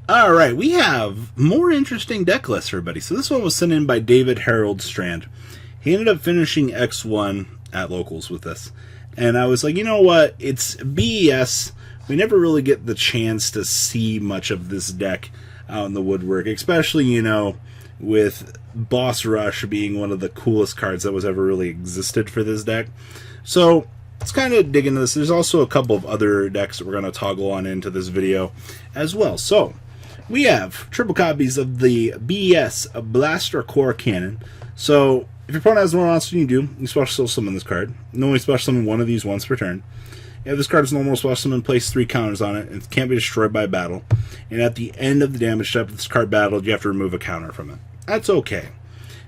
Alright, we have more interesting deck lists, everybody. So this one was sent in by David Harold Strand. He ended up finishing X1 at locals with this. And I was like, you know what? It's B.E.S. We never really get the chance to see much of this deck out in the woodwork, especially, you know, with Boss Rush being one of the coolest cards that was ever really existed for this deck. So let's kind of dig into this. There's also a couple of other decks that we're going to toggle on into this video as well. So we have triple copies of the B.E.S. Blaster Core Cannon. So if your opponent has more monsters than you do, you special summon this card. You only special summon one of these once per turn. If this card is normal, special summon, place 3 counters on it, and it can't be destroyed by battle. And at the end of the damage step, if this card battled, you have to remove a counter from it. That's okay.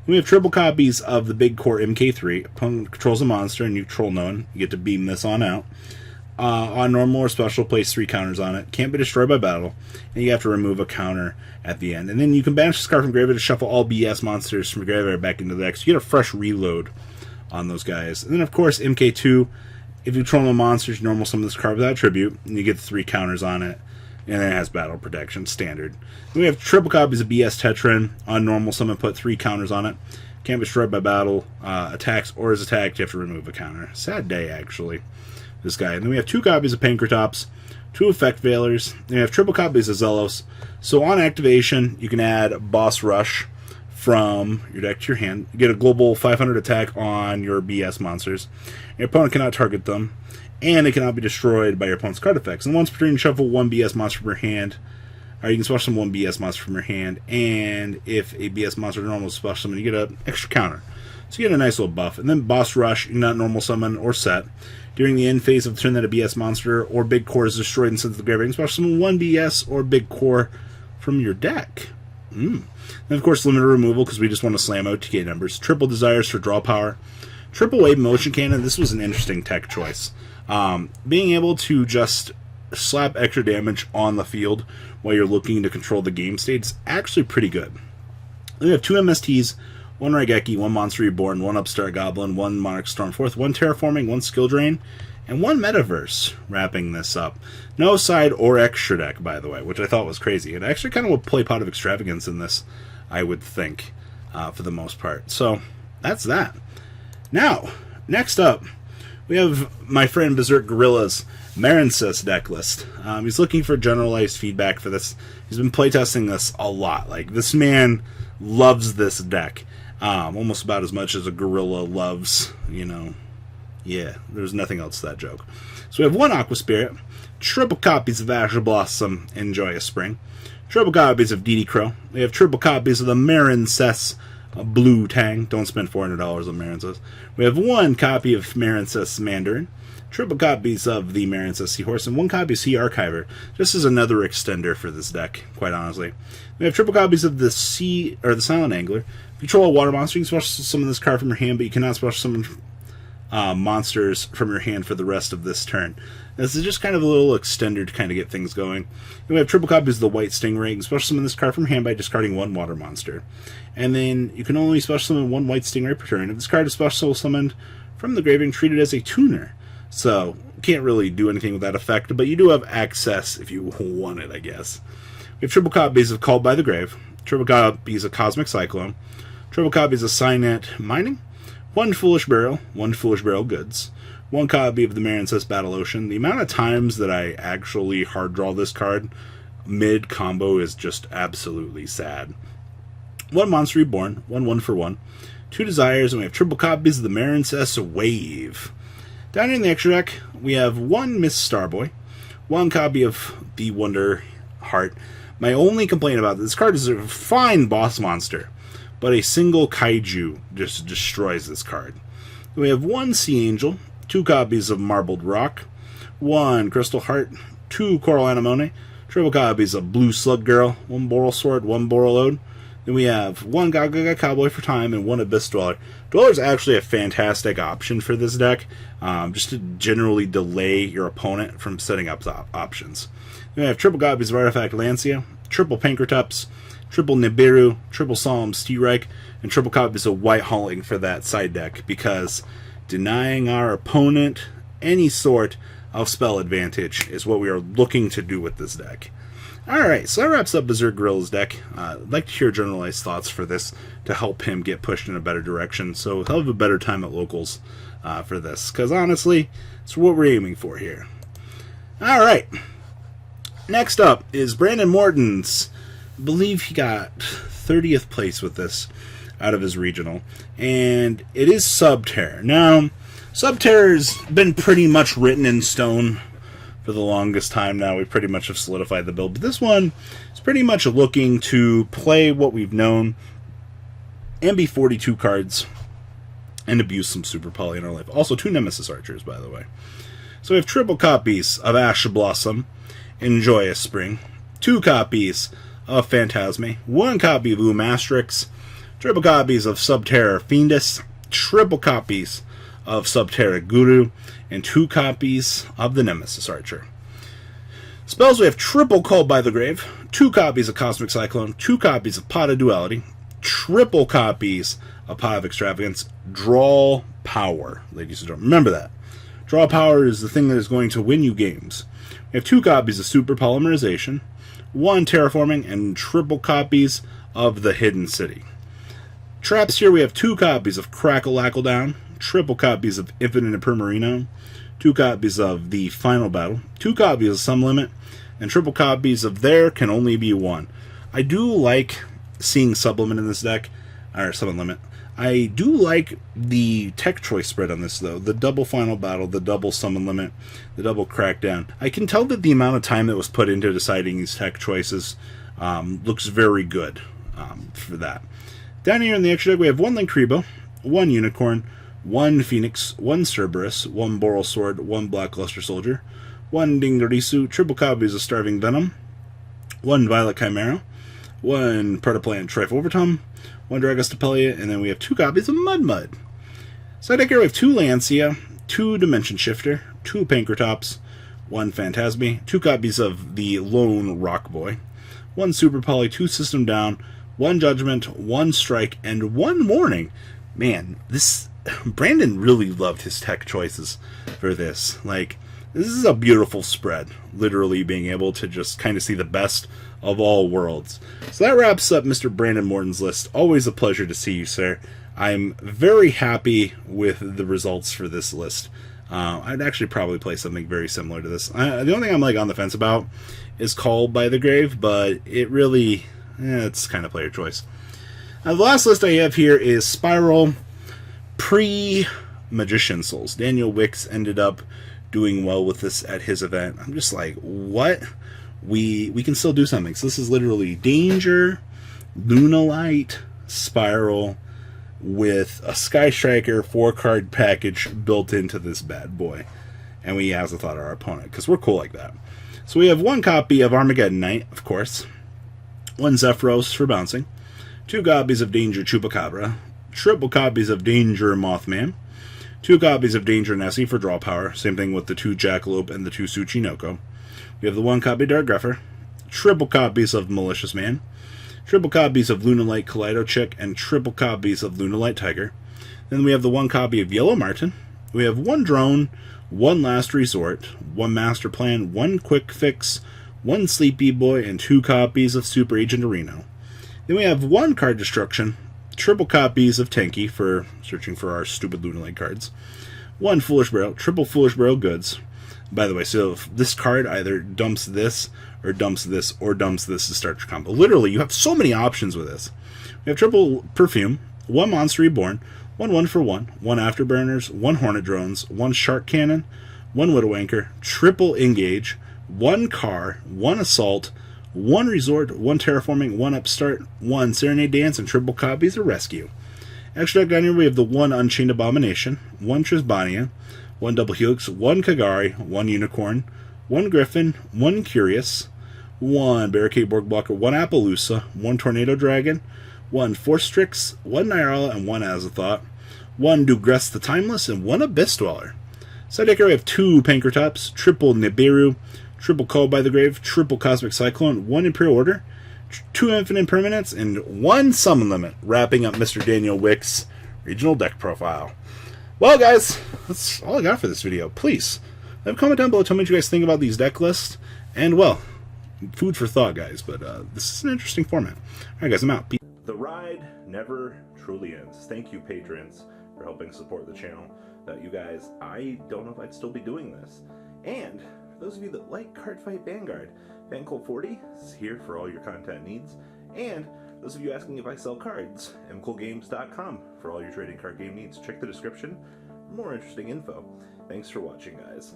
We have triple copies of the Big Core MK3. Opponent controls a monster and you control none. You get to beam this on out. On normal or special, place 3 counters on it. Can't be destroyed by battle. And you have to remove a counter at the end. And then you can banish this card from graveyard to shuffle all B.S. monsters from graveyard back into the deck. So you get a fresh reload on those guys. And then, of course, MK2. If you control no monsters, you normal summon this card without tribute. And you get 3 counters on it. And then it has battle protection, standard. Then we have triple copies of B.S. Tetran. On normal summon, put 3 counters on it. Can't be destroyed by battle, attacks, or is attacked. You have to remove a counter. Sad day, actually, this guy. And then we have 2 copies of Pankratops, 2 Effect Veilers. Then we have triple copies of Zelos. So on activation, you can add Boss Rush from your deck to your hand. You get a global 500 attack on your B.S. monsters. Your opponent cannot target them, and it cannot be destroyed by your opponent's card effects. And once per turn, you shuffle 1 B.S. monster from your hand. Or you can special summon 1 B.S. monster from your hand, and if a B.S. monster normal special summon, you get an extra counter. So you get a nice little buff. And then Boss Rush, you can not normal summon or set. During the end phase of the turn that a B.S. monster or Big Core is destroyed and sent to the graveyard, you can special summon 1 B.S. or Big Core from your deck. And of course, limited removal, because we just want to slam out TK numbers. Triple Desires for draw power. Triple Wave Motion Cannon. This was an interesting tech choice. Being able to just slap extra damage on the field while you're looking to control the game state is actually pretty good. Then we have 2 MSTs, 1 Raigeki, 1 Monster Reborn, 1 Upstart Goblin, 1 Monarch Stormforth, 1 Terraforming, 1 Skill Drain, and 1 Metaverse, wrapping this up. No side or extra deck, by the way, which I thought was crazy. It actually kind of would play Pot of Extravagance in this, I would think, for the most part. So, that's that. Now, next up, we have my friend Berserk Gorilla's Marincess deck list. He's looking for generalized feedback for this. He's been playtesting this a lot. Like, this man loves this deck. Almost about as much as a gorilla loves, you know. Yeah, there's nothing else to that joke. So we have 1 Aqua Spirit, triple copies of Azure Blossom and Joyous Spring, triple copies of DD Crow. We have triple copies of the Marincess Blue Tang. Don't spend $400 on Marincess. We have 1 copy of Marincess Mandarin, triple copies of the Marincess Seahorse, and 1 copy of Sea Archiver. Just as another extender for this deck, quite honestly. We have triple copies of the Silent Angler. If you control a water monster, you can special summon this card from your hand, but you cannot special summon monsters from your hand for the rest of this turn. This is just kind of a little extender to kind of get things going. And we have triple copies of the White Stingray. You can special summon this card from hand by discarding 1 water monster. And then you can only special summon 1 White Stingray per turn. If this card is special summoned from the graveyard, treat it as a tuner. So, can't really do anything with that effect, but you do have access if you want it, I guess. We have triple copies of Called by the Grave, triple copies of Cosmic Cyclone, triple copies of Cynet Mining, 1 Foolish Burial, 1 Foolish Burial Goods, 1 copy of the Marincess Battle Ocean. The amount of times that I actually hard draw this card mid-combo is just absolutely sad. 1 Monster Reborn, 1 for 1, 2 Desires, and we have triple copies of the Marincess Wave. Down in the extra deck, we have 1 Miss Starboy, 1 copy of the Wonder Heart. My only complaint about this card is a fine boss monster, but a single kaiju just destroys this card. We have 1 Sea Angel, 2 copies of Marbled Rock, 1 Crystal Heart, 2 Coral Anemone, triple copies of Blue Slug Girl, 1 Boral Sword, 1 Boral Ode. Then we have 1 Gaga Cowboy for Time and 1 Abyss Dweller. Dweller is actually a fantastic option for this deck, just to generally delay your opponent from setting up options. Then we have triple copies of Artifact Lancia, triple Pankratops, triple Nibiru, triple Solemn Steelreich, and triple copies of White Hauling for that side deck, because denying our opponent any sort of spell advantage is what we are looking to do with this deck. Alright, so that wraps up Berserk Gorilla's deck. I'd like to hear generalized thoughts for this to help him get pushed in a better direction, so he'll have a better time at locals for this, because honestly, it's what we're aiming for here. Alright, next up is Brandon Morton's. I believe he got 30th place with this out of his regional, and it is Subterror. Now, Subterror's been pretty much written in stone for the longest time now. We pretty much have solidified the build, but this one is pretty much looking to play what we've known and be 42 cards and abuse some Super Poly in our life. Also, 2 Nemesis Archers, by the way. So we have triple copies of Ash Blossom and Joyous Spring, 2 copies of Phantasme, 1 copy of Umastrix, triple copies of Subterror Fiendus, triple copies of Subterror Guru, and 2 copies of the Nemesis Archer. Spells, we have triple Called by the Grave, 2 copies of Cosmic Cyclone, 2 copies of Pot of Duality, triple copies of Pot of Extravagance, Draw Power. Ladies and gentlemen, remember that. Draw Power is the thing that is going to win you games. We have 2 copies of Super Polymerization, 1 Terraforming, and triple copies of the Hidden City. Traps here, we have 2 copies of Crackle Lackle Down, triple copies of Infinite Imprimerino, 2 copies of The Final Battle, 2 copies of Some Limit, and triple copies of There Can Only Be One. I do like seeing Sublimit in this deck, or Summon Limit. I do like the tech choice spread on this, though. The double Final Battle, the double Summon Limit, the double Crackdown. I can tell that the amount of time that was put into deciding these tech choices looks very good for that. Down here in the extra deck, we have 1 Linkuriboh, 1 Unicorn, 1 Phoenix, 1 Cerberus, 1 Boral Sword, 1 Blackluster Soldier, 1 Dingdorisu, triple copies of Starving Venom, 1 Violet Chimera, 1 Protoplant Trifle Overtom, 1 Dragostapelia, and then we have 2 copies of Mud. Side deck here we have 2 Lancia, 2 Dimension Shifter, 2 Pankratops, 1 Phantasme, 2 copies of the Lone Rock Boy, 1 Super Poly, 2 System Down, 1 Judgment, 1 Strike, and 1 Warning. Man, Brandon really loved his tech choices for this. Like, this is a beautiful spread, literally being able to just kind of see the best of all worlds. So that wraps up Mr. Brandon Morton's list. Always a pleasure to see you, sir. I'm very happy with the results for this list. I'd actually probably play something very similar to this. The only thing I'm on the fence about is Called by the Grave, but it really, it's kind of player choice. The last list I have here is Spyral pre-Magician Souls. Daniel Wicks ended up doing well with this at his event. I'm just like, what? We can still do something. So this is literally Danger, Lunalight, Spyral, with a Sky Striker 4-card package built into this bad boy. And we as a thought our opponent, because we're cool like that. So we have 1 copy of Armageddon Knight, of course, 1 Zephyros for bouncing, 2 copies of Danger Chupacabra, triple copies of Danger Mothman, 2 copies of Danger Nessie for draw power, same thing with the 2 Jackalope and the 2 Tsuchinoko. We have the 1 copy Dark Greffer, triple copies of Malicious Man, triple copies of Lunalight Kaleido Chick, and triple copies of Lunalight Tiger. Then we have the 1 copy of Yellow Martin. We have 1 Drone, 1 Last Resort, 1 Master Plan, 1 Quick Fix, 1 Sleepy Boy, and 2 copies of Super Agent Reno. Then we have 1 Card Destruction, triple copies of Tenki for searching for our stupid Lunalight cards, 1 Foolish Barrel, triple Foolish Barrel Goods. By the way, so if this card either dumps this, or dumps this, or dumps this to start your combo. Literally, you have so many options with this. We have triple Perfume, 1 Monster Reborn, 1 1-for-1, 1 Afterburners, 1 Hornet Drones, 1 Shark Cannon, 1 Widow Anchor, triple Engage, 1 Car, 1 Assault, 1 Resort, 1 Terraforming, 1 Upstart, 1 Serenade Dance, and triple copies of Rescue. Extra deck down here we have the 1 Unchained Abomination, 1 Trisbania, 1 Double Helix, 1 Kagari, 1 Unicorn, 1 Griffin, 1 Curious, 1 Barricade Borg Blocker, 1 Appaloosa, 1 Tornado Dragon, 1 Force Strix, 1 Nyarla, and 1 Azathoth, 1 Dugress the Timeless, and 1 Abyss Dweller. Side deck here we have 2 Pankratops, triple Nibiru, triple Called by the Grave, triple Cosmic Cyclone, 1 Imperial Order, 2 Infinite Permanents, and 1 Summon Limit, wrapping up Mr. Daniel Wick's regional deck profile. Well, guys, that's all I got for this video. Please, leave a comment down below. Tell me what you guys think about these deck lists. And, well, food for thought, guys. But this is an interesting format. All right, guys, I'm out. Peace. The ride never truly ends. Thank you, patrons, for helping support the channel. Without you guys, I don't know if I'd still be doing this. And for those of you that like Cardfight Vanguard, FanCool40 is here for all your content needs. And those of you asking if I sell cards, mcoolgames.com for all your trading card game needs. Check the description for more interesting info. Thanks for watching, guys.